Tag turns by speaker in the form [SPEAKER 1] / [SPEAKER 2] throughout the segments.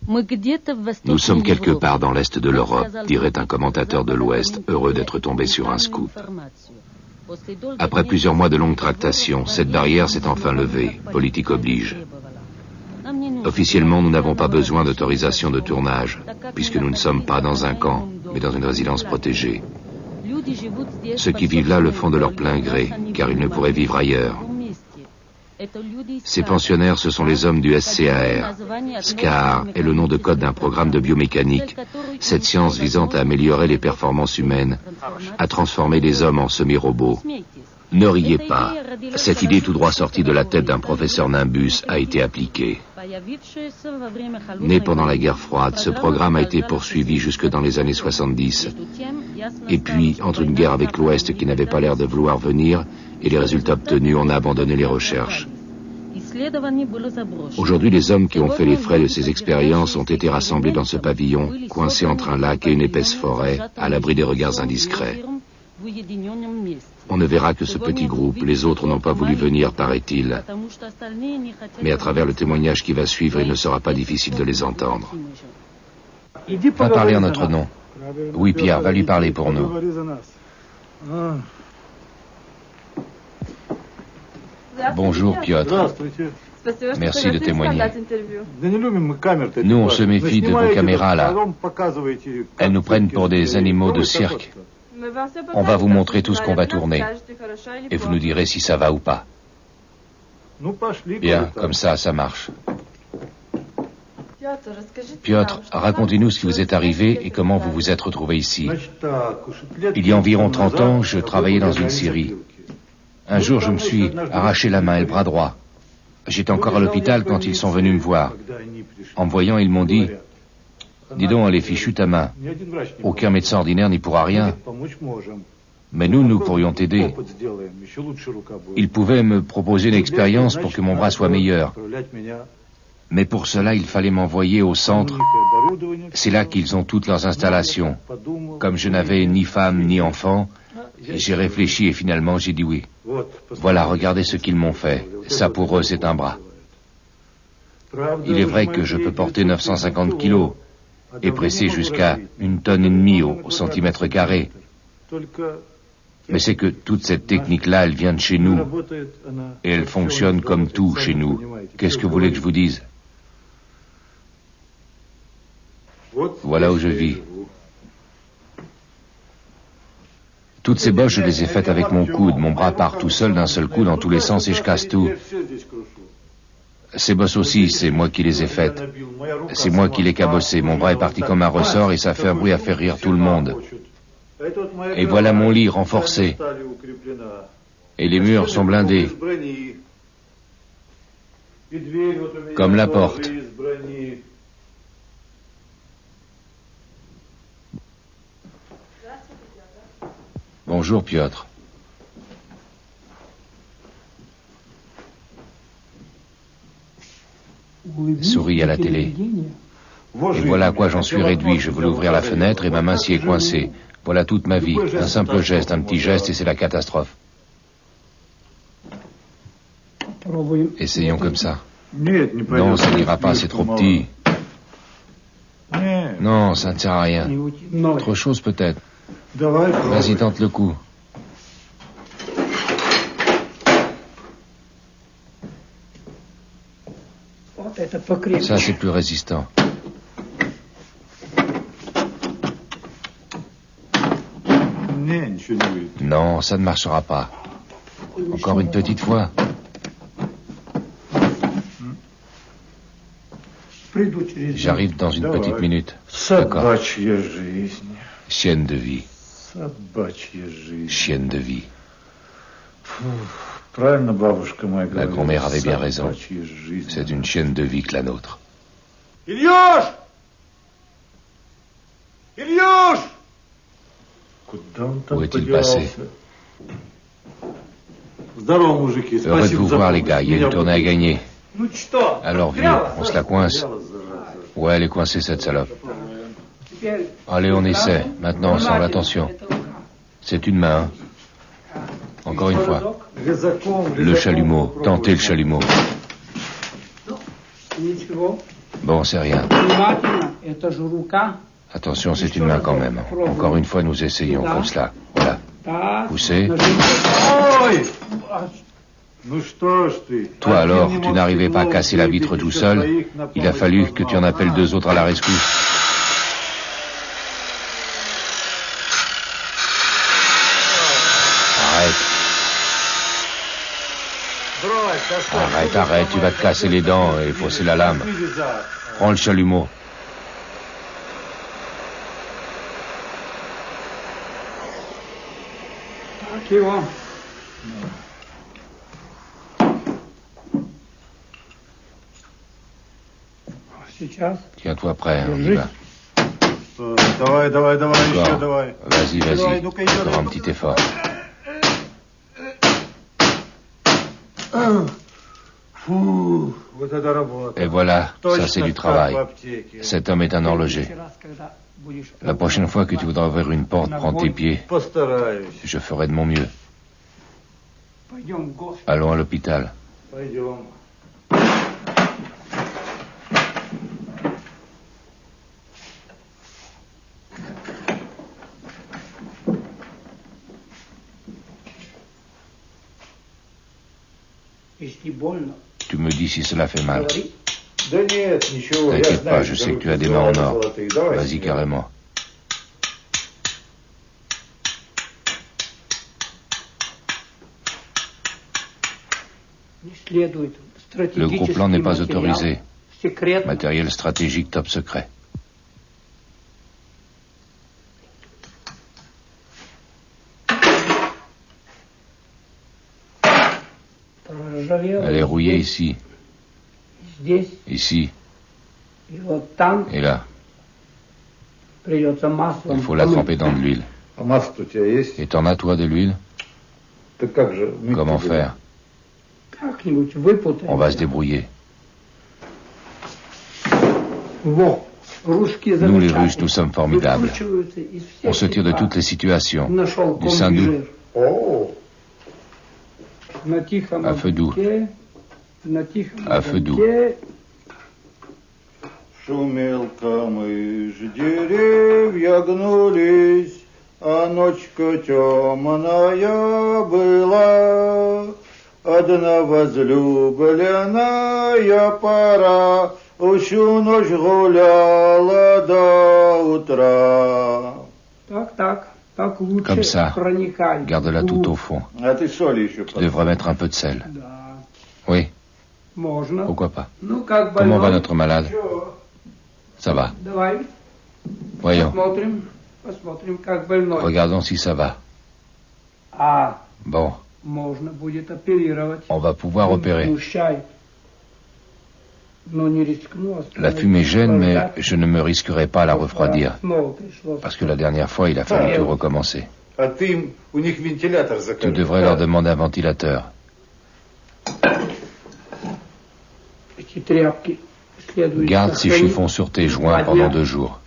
[SPEAKER 1] Nous sommes quelque part dans l'Est de l'Europe, dirait un commentateur de l'Ouest, heureux d'être tombé sur un scoop. Après plusieurs mois de longues tractations, cette barrière s'est enfin levée, politique oblige. Officiellement, nous n'avons pas besoin d'autorisation de tournage, puisque nous ne sommes pas dans un camp, mais dans une résidence protégée. Ceux qui vivent là le font de leur plein gré, car ils ne pourraient vivre ailleurs. Ces pensionnaires, ce sont les hommes du SCAR. SCAR est le nom de code d'un programme de biomécanique, cette science visant à améliorer les performances humaines, à transformer les hommes en semi-robots. Ne riez pas, cette idée tout droit sortie de la tête d'un professeur Nimbus a été appliquée. Né pendant la guerre froide, ce programme a été poursuivi jusque dans les années 70. Et puis, entre une guerre avec l'Ouest qui n'avait pas l'air de vouloir venir et les résultats obtenus, on a abandonné les recherches. Aujourd'hui, les hommes qui ont fait les frais de ces expériences ont été rassemblés dans ce pavillon, coincés entre un lac et une épaisse forêt, à l'abri des regards indiscrets. On ne verra que ce petit groupe, les autres n'ont pas voulu venir, paraît-il. Mais à travers le témoignage qui va suivre, il ne sera pas difficile de les entendre.
[SPEAKER 2] Va parler en notre nom. Oui, Pierre, va lui parler pour nous. Bonjour, Piotr. Merci de témoigner. Nous, on se méfie de vos caméras, là. Elles nous prennent pour des animaux de cirque. On va vous montrer tout ce qu'on va tourner. Et vous nous direz si ça va ou pas. Bien, comme ça marche. Piotr, racontez-nous ce qui vous est arrivé et comment vous vous êtes retrouvé ici. Il y a environ 30 ans, je travaillais dans une scierie. Un jour, je me suis arraché la main et le bras droit. J'étais encore à l'hôpital quand ils sont venus me voir. En me voyant, ils m'ont dit « Dis donc, elle est fichue ta main. Aucun médecin ordinaire n'y pourra rien. Mais nous pourrions t'aider. » Ils pouvaient me proposer une expérience pour que mon bras soit meilleur. Mais pour cela, il fallait m'envoyer au centre. C'est là qu'ils ont toutes leurs installations. Comme je n'avais ni femme ni enfant, j'ai réfléchi et finalement j'ai dit oui. Voilà, regardez ce qu'ils m'ont fait. Ça pour eux, c'est un bras. Il est vrai que je peux porter 950 kilos et presser jusqu'à 1,5 tonnes au centimètre carré. Mais c'est que toute cette technique-là, elle vient de chez nous. Et elle fonctionne comme tout chez nous. Qu'est-ce que vous voulez que je vous dise? Voilà où je vis. Toutes ces bosses, je les ai faites avec mon coude. Mon bras part tout seul d'un seul coup dans tous les sens et je casse tout. Ces bosses aussi, c'est moi qui les ai faites. C'est moi qui les cabossé. Mon bras est parti comme un ressort et ça fait un bruit à faire rire tout le monde. Et voilà mon lit renforcé. Et les murs sont blindés. Comme la porte. Bonjour, Piotr. Souris à la télé. Et voilà à quoi j'en suis réduit. Je voulais ouvrir la fenêtre et ma main s'y est coincée. Voilà toute ma vie. Un simple geste, un petit geste et c'est la catastrophe. Essayons comme ça. Non, ça n'ira pas, c'est trop petit. Non, ça ne sert à rien. Autre chose peut-être. Vas-y, tente le coup. Ça, c'est plus résistant. Non, ça ne marchera pas. Encore une petite fois. J'arrive dans une petite minute. D'accord. Chienne de vie. Chienne de vie. La grand-mère avait bien raison. C'est une chienne de vie que la nôtre.
[SPEAKER 3] Ильюш! Ильюш!
[SPEAKER 2] Où est-il passé? Heureux de vous voir, les gars. Il y a une tournée à gagner. Alors, vieux, on se la coince? Ouais, elle est coincée, cette salope. Allez, on essaie. Maintenant, sans l'attention. C'est une main. Encore une fois. Le chalumeau. Tentez le chalumeau. Bon, c'est rien. Attention, c'est une main quand même. Encore une fois, nous essayons, comme cela. Voilà. Poussez. Toi alors, tu n'arrivais pas à casser la vitre tout seul. Il a fallu que tu en appelles 2 autres à la rescousse. Arrête, tu vas te casser les dents et fausser la lame. Prends le chalumeau. Tiens-toi prêt, on y va. Vas-y, encore un petit effort. Et voilà, ça c'est du travail. Cet homme est un horloger. La prochaine fois que tu voudras ouvrir une porte, prends tes pieds. Je ferai de mon mieux. Allons à l'hôpital. Tu me dis si cela fait mal. T'inquiète pas, je sais que tu as des mains en or. Vas-y carrément. Le gros plan n'est pas autorisé. Matériel stratégique top secret. Elle est rouillée ici. Ici. Et là. Il faut la tremper dans de l'huile. Et t'en as toi de l'huile? Comment faire? On va se débrouiller. Nous les Russes, nous sommes formidables. On se tire de toutes les situations. Du Sindou. À feu doux. À feu doux.
[SPEAKER 4] Шумелка, мы ж деревья гнулись, а ночка темная была. Одна возлюбленная пора всю ночь гуляла до утра.
[SPEAKER 2] Comme ça, garde-la tout au fond. Tu devrais mettre un peu de sel. Oui. Pourquoi pas? Comment va notre malade? Ça va. Voyons. Regardons si ça va. Bon. On va pouvoir opérer. La fumée gêne, mais je ne me risquerai pas à la refroidir. Parce que la dernière fois, il a fallu tout recommencer. Tu devrais leur demander un ventilateur. Garde ces chiffons sur tes joints pendant 2 jours.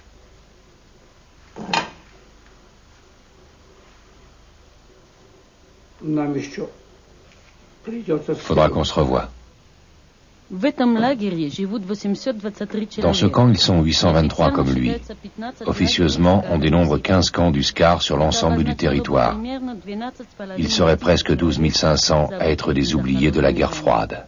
[SPEAKER 2] Faudra qu'on se revoie. Dans ce camp, ils sont 823 comme lui. Officieusement, on dénombre 15 camps du SCAR sur l'ensemble du territoire. Il serait presque 12 500 à être des oubliés de la guerre froide.